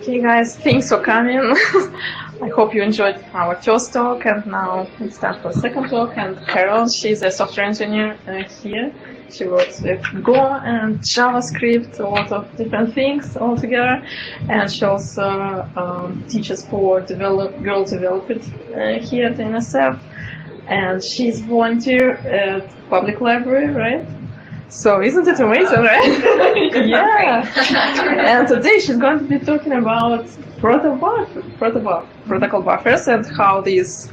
Okay guys, thanks for coming. I hope you enjoyed our first talk, and now it's time for the second talk. And Carol, she's a software engineer here. She works with Go and JavaScript, a lot of different things all together. And she also teaches for girl developers here at NSF. And she's volunteer at public library, right? So isn't it amazing, right? Yeah. And today she's going to be talking about protocol buffers and how these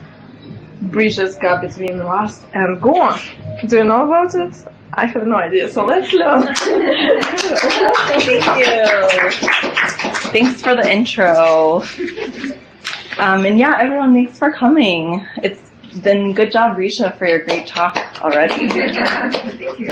bridges go between Rust and Go. Do you know about it? I have no idea, so let's learn. Thank you. Thanks for the intro. And yeah, everyone, thanks for coming. It's been good job, Risha, for your great talk already. Thank you.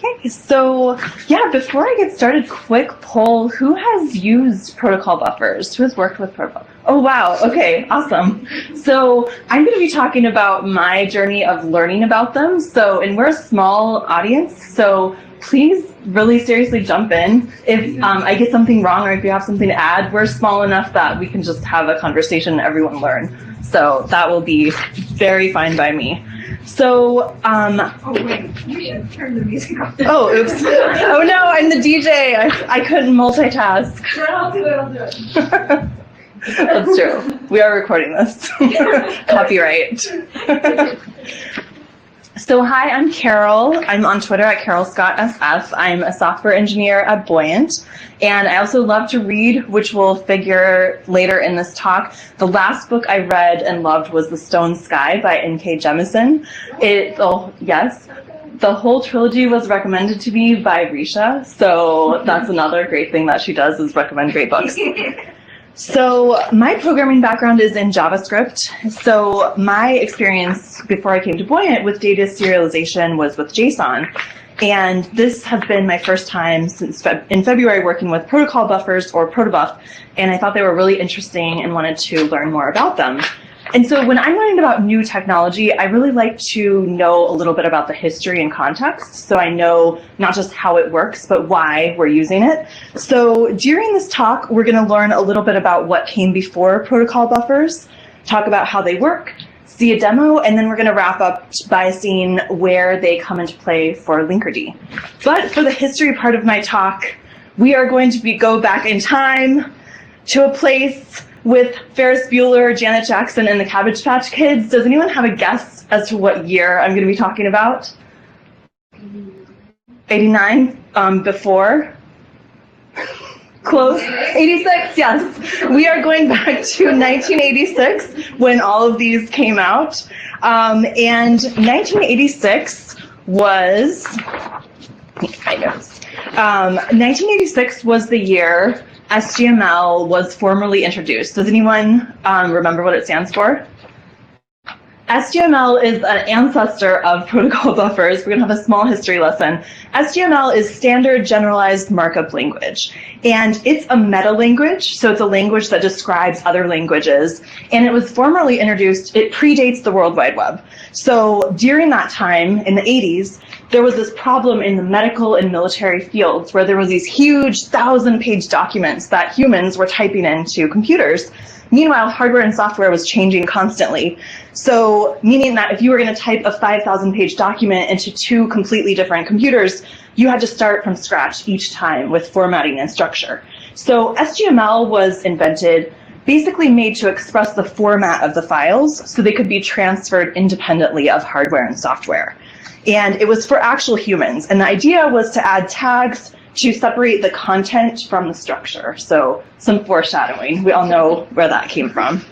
Okay, so yeah, before I get started, quick poll. Who has used protocol buffers? Who has worked with protocol? Oh, wow. Okay, awesome. So I'm going to be talking about my journey of learning about them. And we're a small audience, so please really seriously jump in. If I get something wrong or if you have something to add, we're small enough that we can just have a conversation and everyone learn. So that will be very fine by me. So, oh wait, you should turn the music off. Oh, oops. Oh no, I'm the DJ. I couldn't multitask. I'll do it. That's true. We are recording this. Copyright. So hi, I'm Carol. I'm on Twitter at CarolScottSF. I'm a software engineer at Buoyant. And I also love to read, which will figure later in this talk. The last book I read and loved was The Stone Sky by N.K. Jemisin. Yes, the whole trilogy was recommended to me by Risha. So that's another great thing that she does, is recommend great books. So my programming background is in JavaScript. So my experience before I came to Buoyant with data serialization was with JSON. And this has been my first time since in February working with protocol buffers, or PROTOBUF, and I thought they were really interesting and wanted to learn more about them. And so when I'm learning about new technology, I really like to know a little bit about the history and context, so I know not just how it works, but why we're using it. So during this talk, we're going to learn a little bit about what came before protocol buffers, talk about how they work, see a demo, and then we're going to wrap up by seeing where they come into play for Linkerd. But for the history part of my talk, we are going to go back in time to a place with Ferris Bueller, Janet Jackson, and the Cabbage Patch Kids. Does anyone have a guess as to what year I'm going to be talking about? 89? Before? Close. 86, yes. We are going back to 1986 when all of these came out. And 1986 was, my notes. 1986 was the year SGML was formally introduced. Does anyone remember what it stands for? SGML is an ancestor of protocol buffers. We're going to have a small history lesson. SGML is Standard Generalized Markup Language, and it's a meta language, so it's a language that describes other languages, and it was formally introduced, it predates the World Wide Web. So during that time, in the 80s, there was this problem in the medical and military fields where there was these huge 1,000-page documents that humans were typing into computers. Meanwhile, hardware and software was changing constantly. So meaning that if you were going to type a 5,000-page document into two completely different computers, you had to start from scratch each time with formatting and structure. So SGML was invented, basically made to express the format of the files so they could be transferred independently of hardware and software. And it was for actual humans. And the idea was to add tags to separate the content from the structure. So some foreshadowing. We all know where that came from.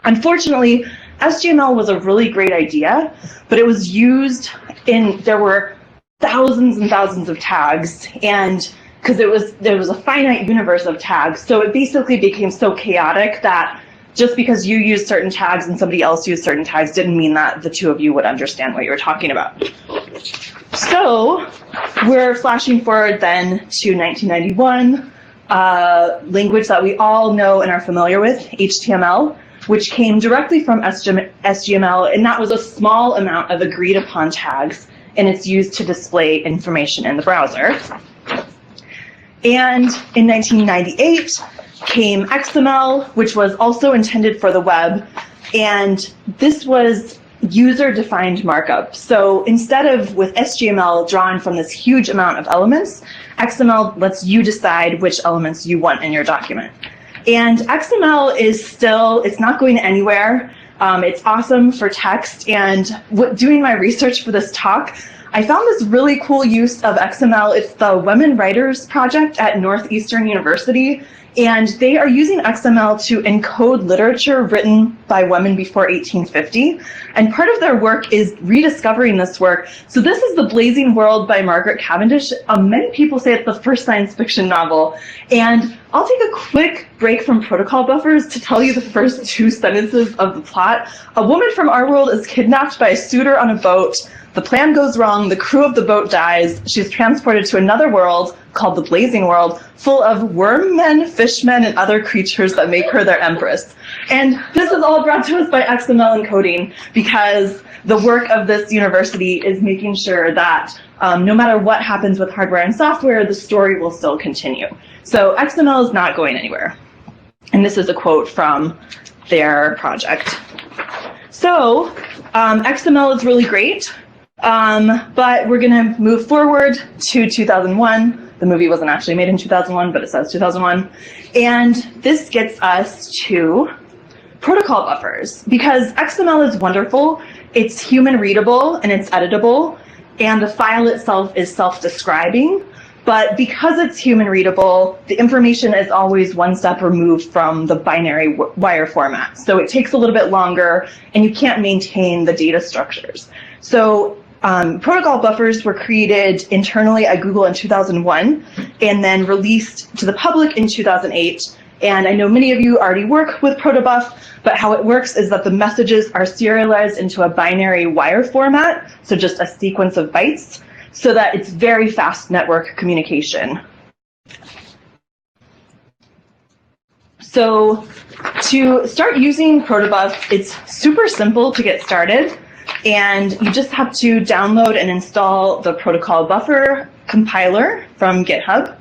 Unfortunately, SGML was a really great idea, but it was used there were thousands and thousands of tags, and because there was a finite universe of tags, so it basically became so chaotic that just because you used certain tags and somebody else used certain tags didn't mean that the two of you would understand what you were talking about. So we're flashing forward then to 1991, language that we all know and are familiar with, HTML, which came directly from SGML, and that was a small amount of agreed upon tags, and it's used to display information in the browser. And in 1998, came XML, which was also intended for the web, and this was user-defined markup. So instead of with HTML drawn from this huge amount of elements, XML lets you decide which elements you want in your document. And XML is still, it's not going anywhere. It's awesome for text, and doing my research for this talk, I found this really cool use of XML. It's the Women Writers Project at Northeastern University, and they are using XML to encode literature written by women before 1850. And part of their work is rediscovering this work. So this is The Blazing World by Margaret Cavendish. Many people say it's the first science fiction novel. And I'll take a quick break from protocol buffers to tell you the first 2 sentences of the plot. A woman from our world is kidnapped by a suitor on a boat. The plan goes wrong, the crew of the boat dies, she's transported to another world called the Blazing World, full of worm men, fishmen, and other creatures that make her their empress. And this is all brought to us by XML encoding, because the work of this university is making sure that no matter what happens with hardware and software, the story will still continue. So XML is not going anywhere. And this is a quote from their project. So XML is really great. But we're going to move forward to 2001. The movie wasn't actually made in 2001, but it says 2001. And this gets us to protocol buffers, because XML is wonderful. It's human readable and it's editable, and the file itself is self-describing. But because it's human readable, the information is always one step removed from the binary wire format. So it takes a little bit longer, and you can't maintain the data structures. So protocol buffers were created internally at Google in 2001 and then released to the public in 2008. And I know many of you already work with PROTOBUF, but how it works is that the messages are serialized into a binary wire format, so just a sequence of bytes, so that it's very fast network communication. So to start using PROTOBUF, it's super simple to get started. And you just have to download and install the protocol buffer compiler from GitHub.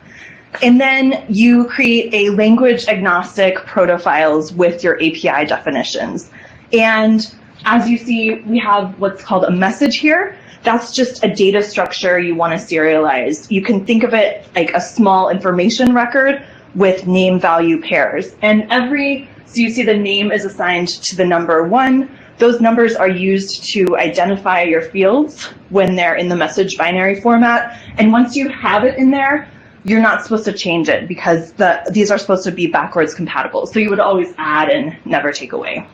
And then you create a language agnostic proto files with your API definitions. And as you see, we have what's called a message here. That's just a data structure you want to serialize. You can think of it like a small information record with name value pairs. And so you see the name is assigned to the number 1. Those numbers are used to identify your fields when they're in the message binary format. And once you have it in there, you're not supposed to change it, because these are supposed to be backwards compatible. So you would always add and never take away.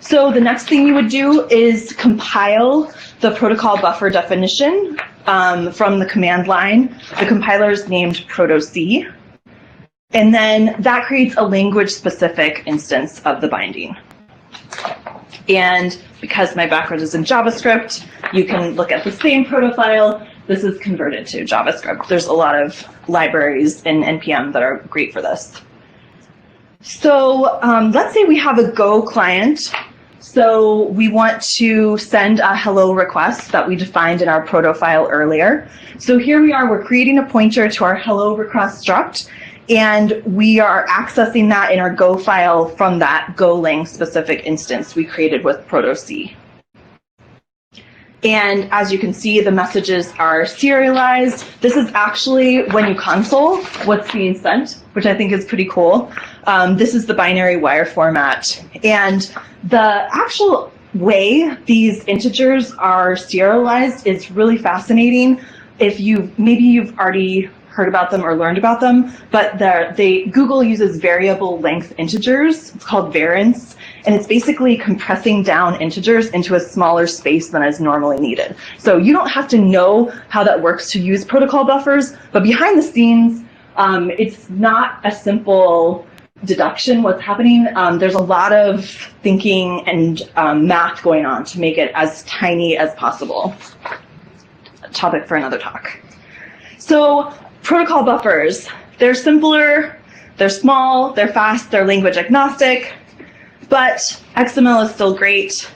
So the next thing you would do is compile the protocol buffer definition from the command line. The compiler is named ProtoC. And then that creates a language-specific instance of the binding. And because my background is in JavaScript, you can look at the same proto file. This is converted to JavaScript. There's a lot of libraries in NPM that are great for this. So let's say we have a Go client. So we want to send a hello request that we defined in our proto file earlier. So here we are, we're creating a pointer to our hello request struct. And we are accessing that in our Go file from that Golang specific instance we created with ProtoC. And as you can see, the messages are serialized. This is actually, when you console, what's being sent, which I think is pretty cool. This is the binary wire format. And the actual way these integers are serialized is really fascinating. Maybe you've already heard about them or learned about them, but Google uses variable length integers. It's called variance, and it's basically compressing down integers into a smaller space than is normally needed. So you don't have to know how that works to use protocol buffers, but behind the scenes, it's not a simple deduction what's happening. There's a lot of thinking and math going on to make it as tiny as possible. A topic for another talk. So protocol buffers, they're simpler, they're small, they're fast, they're language agnostic, but XML is still great.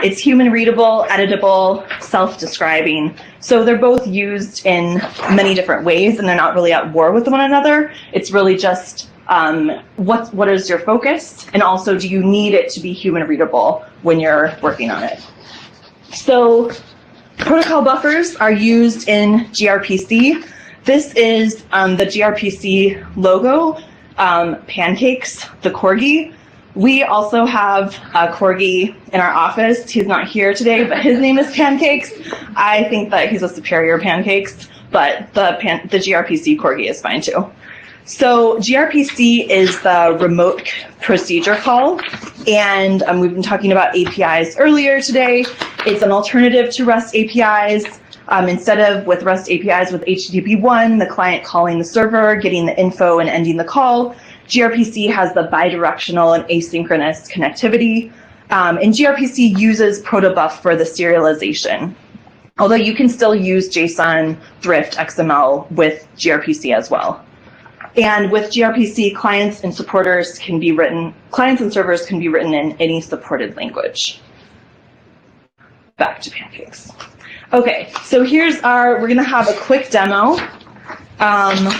It's human readable, editable, self-describing. So they're both used in many different ways, and they're not really at war with one another. It's really just what is your focus, and also do you need it to be human readable when you're working on it. So protocol buffers are used in gRPC. This is the gRPC logo, Pancakes, the corgi. We also have a corgi in our office. He's not here today, but his name is Pancakes. I think that he's a superior Pancakes, but the gRPC corgi is fine too. So gRPC is the remote procedure call, and we've been talking about APIs earlier today. It's an alternative to REST APIs. Instead of with REST APIs with HTTP1, the client calling the server, getting the info and ending the call, gRPC has the bidirectional and asynchronous connectivity. And gRPC uses PROTOBUF for the serialization, although you can still use JSON, Thrift, XML with gRPC as well. And with gRPC, clients and servers can be written in any supported language. Back to Pancakes. Okay, so we're gonna have a quick demo.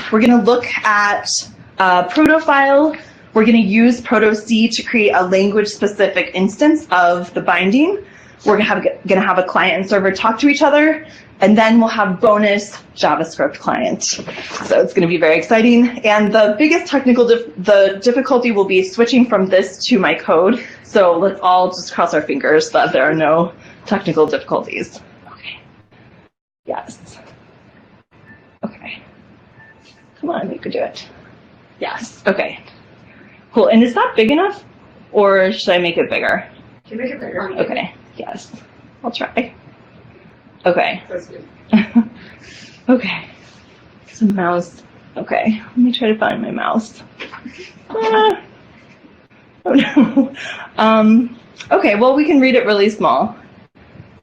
We're gonna look at proto file. We're gonna use proto-C to create a language-specific instance of the binding. We're gonna have a client and server talk to each other, and then we'll have bonus JavaScript client. So it's gonna be very exciting. And the biggest technical difficulty will be switching from this to my code. So let's all just cross our fingers that there are no technical difficulties. Okay. Yes. Okay. Come on, you could do it. Yes. Okay. Cool. And is that big enough, or should I make it bigger? Can you make it bigger? Okay. Yes. I'll try. Okay. That's good. Okay. Some mouse. Okay. Let me try to find my mouse. Oh no. Okay. Well, we can read it really small.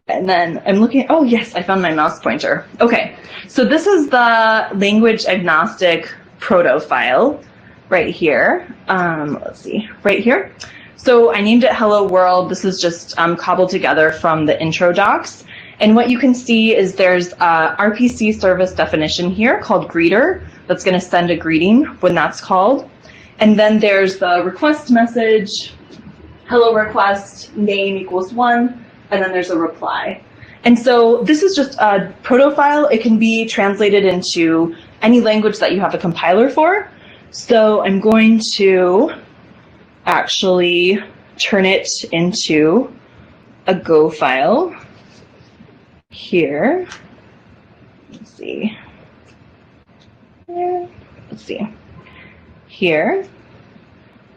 And then I'm looking. Oh yes, I found my mouse pointer. Okay. So this is the language agnostic proto file right here. Let's see. Right here. So I named it Hello World. This is just cobbled together from the intro docs. And what you can see is there's a RPC service definition here called greeter that's going to send a greeting when that's called. And then there's the request message, hello request, name equals 1, and then there's a reply. And so this is just a proto file. It can be translated into any language that you have a compiler for. So I'm going to actually turn it into a Go file here. Let's see. Let's see. Here.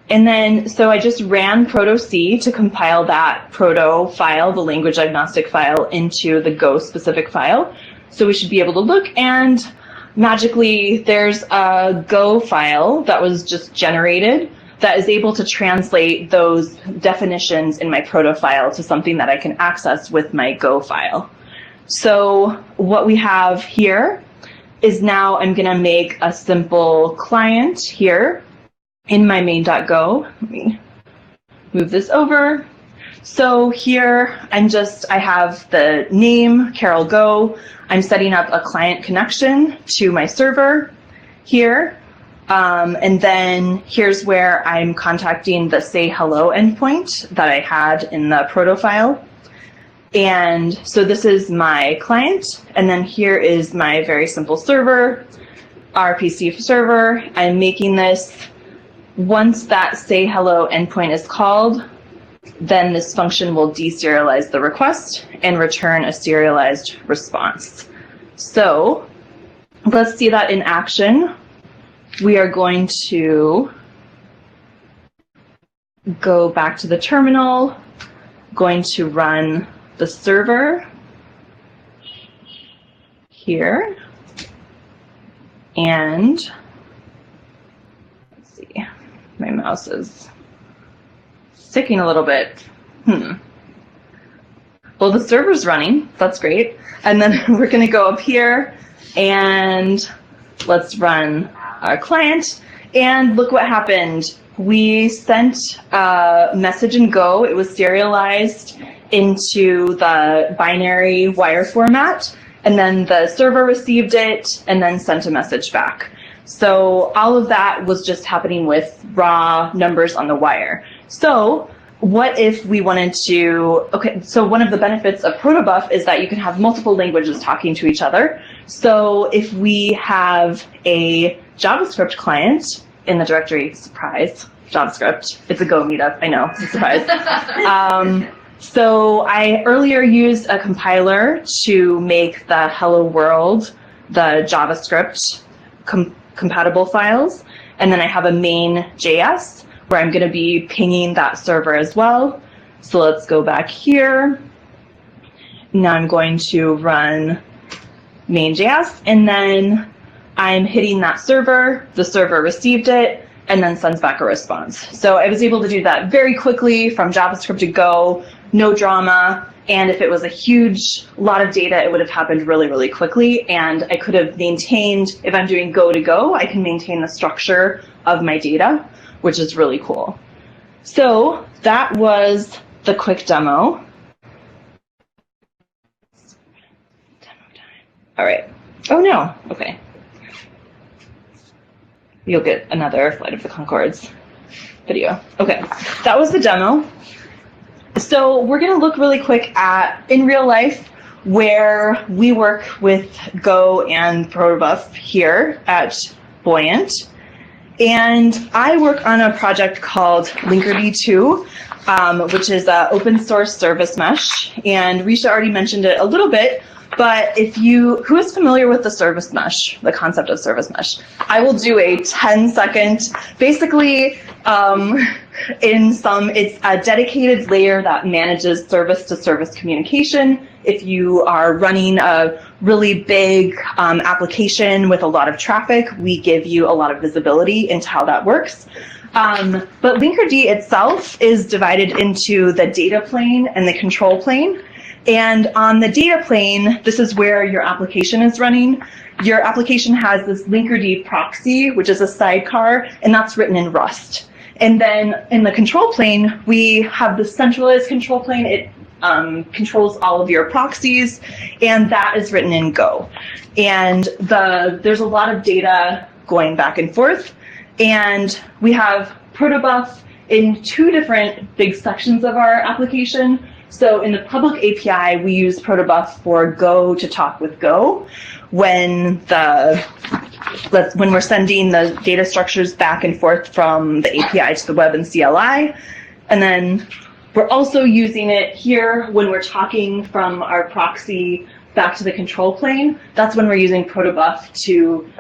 And then, so I just ran proto-C to compile that proto file, the language agnostic file, into the Go specific file. So we should be able to look, and magically there's a Go file that was just generated that is able to translate those definitions in my proto file to something that I can access with my Go file. So what we have here is now I'm going to make a simple client here in my main.go. Let me move this over. So here I have the name, Carol Go. I'm setting up a client connection to my server here. And then here's where I'm contacting the say hello endpoint that I had in the proto file. And so this is my client, and then here is my very simple server, RPC server. I'm making this. Once that say hello endpoint is called, then this function will deserialize the request and return a serialized response. So let's see that in action. We are going to go back to the terminal, going to run the server here, and let's see, my mouse is sticking a little bit. Well, the server's running, that's great. And then we're gonna go up here and let's run our client, and look what happened. We sent a message in Go, it was serialized, into the binary wire format, and then the server received it and then sent a message back. So all of that was just happening with raw numbers on the wire. So what if we wanted to, okay, so one of the benefits of PROTOBUF is that you can have multiple languages talking to each other. So if we have a JavaScript client in the directory, surprise, JavaScript, it's a Go meetup, I know, it's a surprise. So I earlier used a compiler to make the hello world, the JavaScript compatible files, and then I have a main.js where I'm going to be pinging that server as well. So let's go back here. Now I'm going to run main.js, and then I'm hitting that server. The server received it, and then sends back a response. So I was able to do that very quickly from JavaScript to Go, no drama. And if it was a huge lot of data, it would have happened really, really quickly. And I could have maintained, if I'm doing Go to Go, I can maintain the structure of my data, which is really cool. So that was the quick demo. All right. Oh, no. OK. You'll get another Flight of the Conchords video. OK. That was the demo. So we're going to look really quick at, in real life, where we work with Go and PROTOBUF here at Buoyant. And I work on a project called Linkerd 2, which is an open source service mesh. And Risha already mentioned it a little bit, but who is familiar with the service mesh, the concept of service mesh? I will do a 10-second, basically, it's a dedicated layer that manages service-to-service communication. If you are running a really big application with a lot of traffic, we give you a lot of visibility into how that works. But Linkerd itself is divided into the data plane and the control plane. And on the data plane, this is where your application is running. Your application has this Linkerd proxy, which is a sidecar, and that's written in Rust. And then in the control plane, we have the centralized control plane. It controls all of your proxies, and that is written in Go. And there's a lot of data going back and forth. And we have PROTOBUF in two different big sections of our application. So in the public API, we use PROTOBUF for Go to talk with Go when we're sending the data structures back and forth from the API to the web and CLI. And then we're also using it here when we're talking from our proxy back to the control plane. That's when we're using PROTOBUF to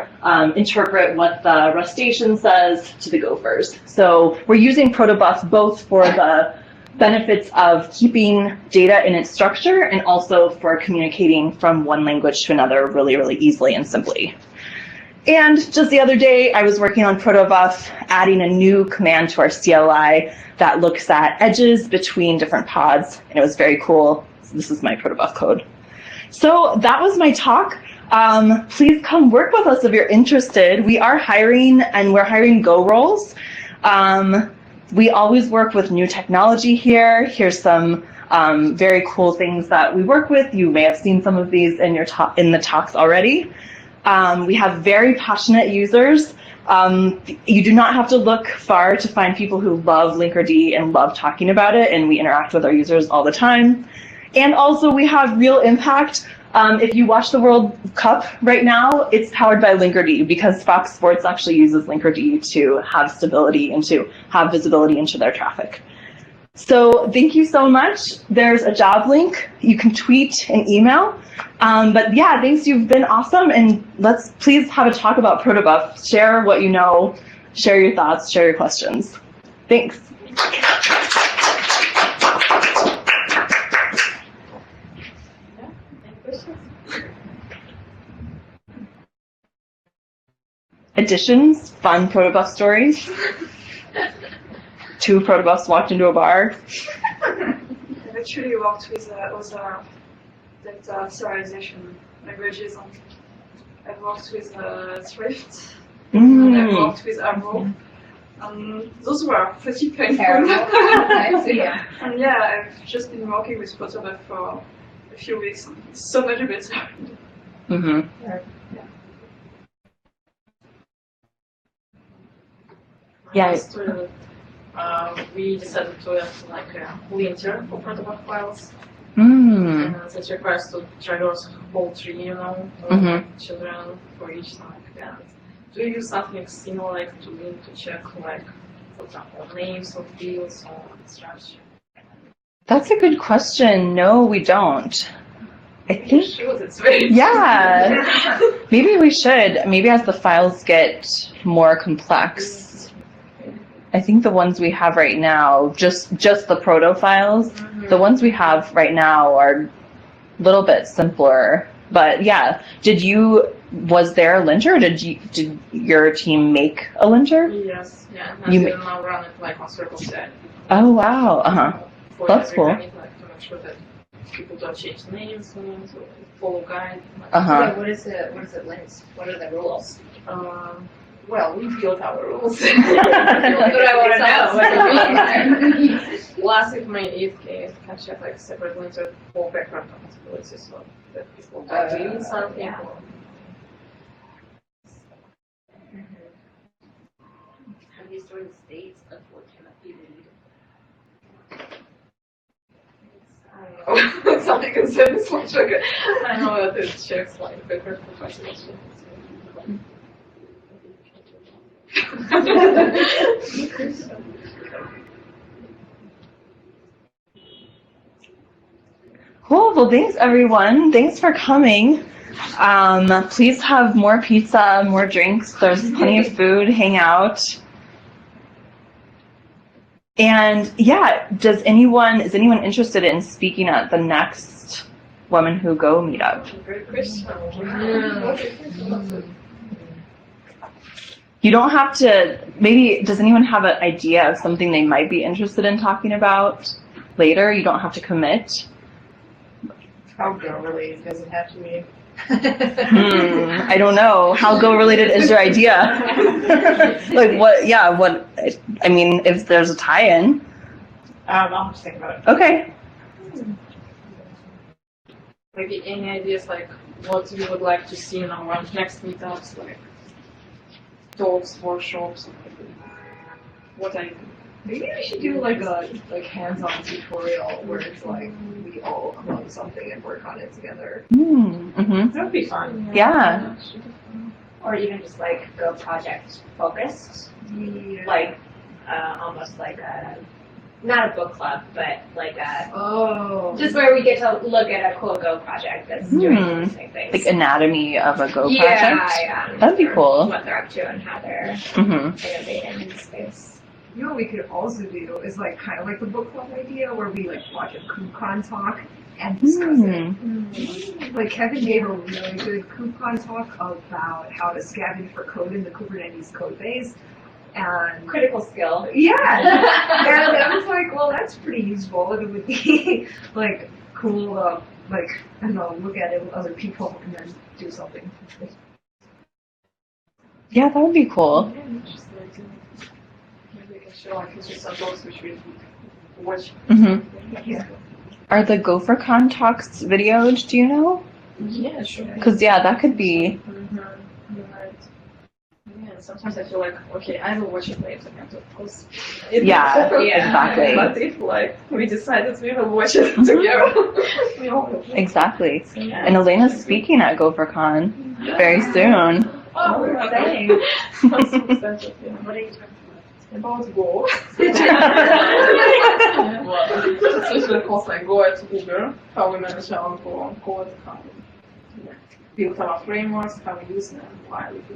interpret what the Rustation says to the Gophers. So we're using PROTOBUF both for the benefits of keeping data in its structure and also for communicating from one language to another really, really easily and simply. And just the other day, I was working on PROTOBUF, adding a new command to our CLI that looks at edges between different pods, and it was very cool. So this is my PROTOBUF code. So that was my talk. Please come work with us if you're interested. We are hiring, and we're hiring Go roles. We always work with new technology here. Here's some very cool things that we work with. You may have seen some of these in the talks already. We have very passionate users. You do not have to look far to find people who love Linkerd and love talking about it, and we interact with our users all the time. And also we have real impact. If you watch the World Cup right now, it's powered by Linkerd because Fox Sports actually uses Linkerd to have stability and to have visibility into their traffic. So thank you so much. There's a job link. You can tweet and email. But yeah, thanks. You've been awesome. And let's please have a talk about PROTOBUF. Share what you know. Share your thoughts. Share your questions. Thanks. Additions, fun PROTOBUF stories. 2 PROTOBUFs walked into a bar. I actually worked with serialization languages. I've worked with Swift, and I've worked with Arrow. Those were pretty painful. Terrible. I see. Yeah. And yeah, I've just been working with PROTOBUF for a few weeks. And it's so much better. Mm-hmm. Yeah. Last year, we decided to have like a Linkerd for PROTOBUF files. Mm. That requires to traverse whole tree, you know, Mhm. children for each type. And do you use something similar like to Link to check, like, for example, names of fields or structure? That's a good question. No, we don't. I You think, should, it's very yeah, maybe we should. Maybe as the files get more complex. I think the ones we have right now, just the proto files, the ones we have right now are a little bit simpler. But yeah, was there a linter, or did your team make a linter? Yes, yeah. And You then now run it like on circle set. Oh wow, uh-huh. For That's every cool. commit, like, to make sure that people don't change names, or follow guide. Like, Uh-huh. So what is it linked? What are the rules? Well, we built our rules. That's what I want to know. Last week, my 8K can check like separate linter for background compatibility, so that people are doing something. Yeah. How do you store the states of what cannot be read? I don't know. Something can say this much. Okay. I know that it checks like background compatibility. Cool. Well, thanks everyone. Thanks for coming. Please have more pizza, more drinks. There's plenty of food. Hang out. And yeah, is anyone interested in speaking at the next Women Who Go Meetup? Great question. You don't have to. Maybe does anyone have an idea of something they might be interested in talking about later? You don't have to commit. How girl related does it have to be? I don't know. How Go related is your idea? Like what? Yeah. What? I mean, if there's a tie-in. I'll just think about it. Okay. Maybe any ideas like what you would like to see in our next meetups, like talks, workshops, what I. Maybe we should do like a hands-on tutorial where it's like we all clone something and work on it together. Mm-hmm. That would be fun. Yeah. Or even just like Go project focused, Yeah. like almost like a, not a book club, but like a, Oh. just where we get to look at a cool Go project that's doing interesting things. Like anatomy of a Go yeah, project. yeah. That'd be Or cool. What they're up to and how they're Mm-hmm. innovating in the space. You know what we could also do is like kind of like the book club idea where we like watch a KubeCon talk and discuss it. Like Kevin gave a really good KubeCon talk about how to scavenge for code in the Kubernetes code base. And Critical skill. yeah, and I was like, well, that's pretty useful. And it would be like cool to like, I don't know, look at it with other people and then do something. Yeah, that would be cool. Yeah, interesting. Maybe we can show like some talks which we watch. Mm-hmm. Yeah. Are the GopherCon talks videoed? Do you know? Yeah, sure. Because yeah, that could be. You're right. Yeah, sometimes I feel like, okay, I will watch it later, and of course. Yeah, Yeah. exactly. But if like we decided we will watch it together, we all will. Exactly. So, yeah. And Elena's speaking at GopherCon very soon. Oh, we're exciting. I'm so excited. Yeah. What are you talking About Go. Especially course like Go at Google, how we manage our Go code, how we build our frameworks, how we use them, why we do